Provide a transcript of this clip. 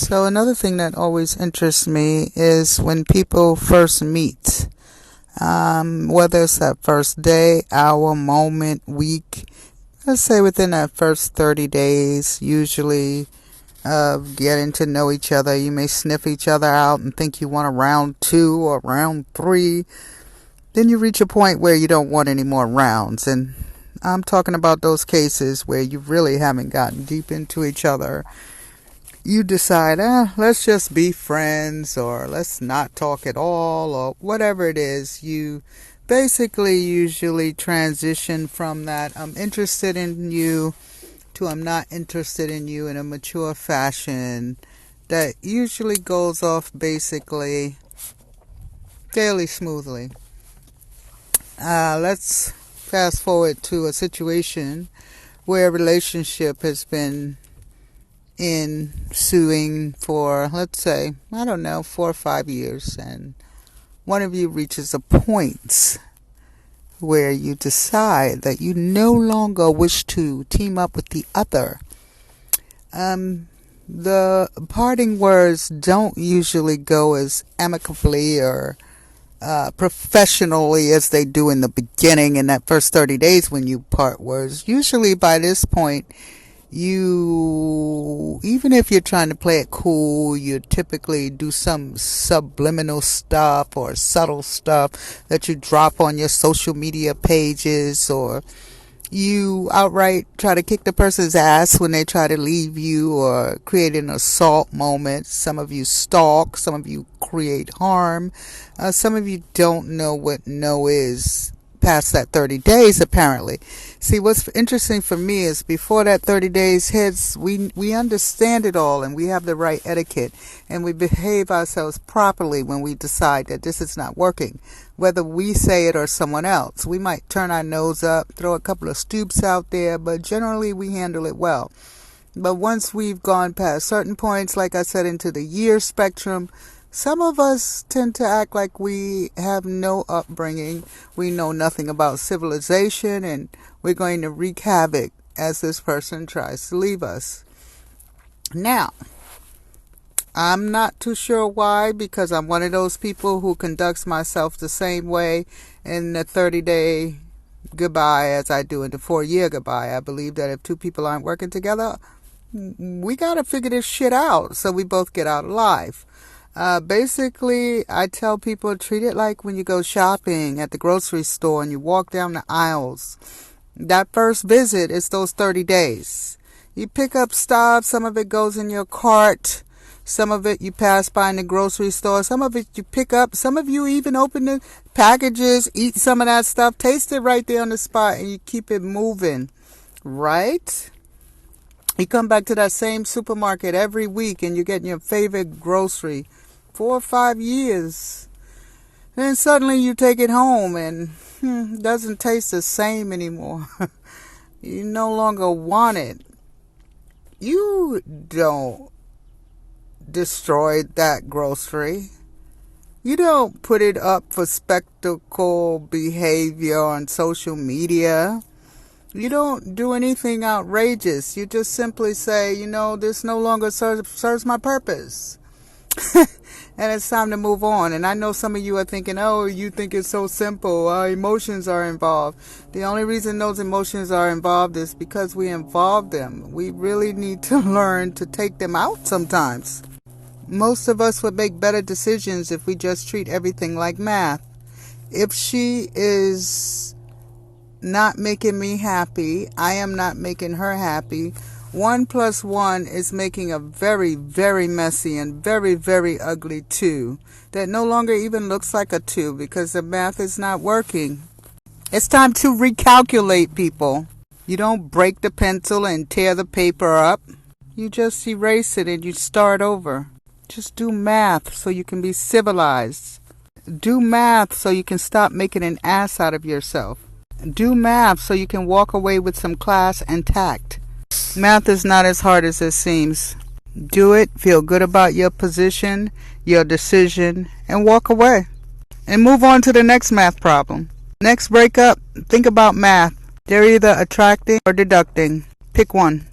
So another thing that always interests me is when people first meet. Whether it's that first day, hour, moment, week, let's say within that first 30 days, usually of getting to know each other. You may sniff each other out and think you want a round 2 or round 3. Then you reach a point where you don't want any more rounds. And I'm talking about those cases where you really haven't gotten deep into each other. You decide, let's just be friends, or let's not talk at all, or whatever it is. You basically usually transition from that I'm interested in you to I'm not interested in you in a mature fashion that usually goes off basically fairly smoothly. Let's fast forward to a situation where a relationship has been ensuing for, let's say, 4 or 5 years, and one of you reaches a point where you decide that you no longer wish to team up with the other. The parting words don't usually go as amicably or professionally as they do in the beginning, in that first 30 days when you part words. Usually by this point, even if you're trying to play it cool, you typically do some subliminal stuff or subtle stuff that you drop on your social media pages, or you outright try to kick the person's ass when they try to leave you, or create an assault moment. Some of you stalk, some of you create harm, some of you don't know what no is past that 30 days, apparently. See, what's interesting for me is before that 30 days hits, we understand it all, and we have the right etiquette, and we behave ourselves properly when we decide that this is not working. Whether we say it or someone else, we might turn our nose up, throw a couple of stoops out there, but generally we handle it well. But once we've gone past certain points, like I said, into the year spectrum, some of us tend to act like we have no upbringing, we know nothing about civilization, and we're going to wreak havoc as this person tries to leave us. Now, I'm not too sure why, because I'm one of those people who conducts myself the same way in the 30-day goodbye as I do in the 4-year goodbye. I believe that if two people aren't working together, we got to figure this shit out so we both get out alive. Basically, I tell people, treat it like when you go shopping at the grocery store and you walk down the aisles. That first visit is those 30 days. You pick up stuff, some of it goes in your cart, some of it you pass by in the grocery store, some of it you pick up, some of you even open the packages, eat some of that stuff, taste it right there on the spot, and you keep it moving, right? You come back to that same supermarket every week and you're getting your favorite grocery 4 or 5 years. Then suddenly you take it home and it doesn't taste the same anymore. You no longer want it. You don't destroy that grocery. You don't put it up for spectacle behavior on social media. You don't do anything outrageous. You just simply say, this no longer serves my purpose. And it's time to move on. And I know some of you are thinking, oh, you think it's so simple. Emotions are involved. The only reason those emotions are involved is because we involve them. We really need to learn to take them out sometimes. Most of us would make better decisions if we just treat everything like math. If she is not making me happy, I am not making her happy. 1 + 1 is making a very, very messy and very, very ugly 2 that no longer even looks like a 2 because the math is not working. It's time to recalculate, people. You don't break the pencil and tear the paper up. You just erase it and you start over. Just do math so you can be civilized. Do math so you can stop making an ass out of yourself. Do math so you can walk away with some class and tact. Math is not as hard as it seems. Do it, feel good about your position, your decision, and walk away. And move on to the next math problem. Next breakup, think about math. They're either attracting or deducting. Pick one.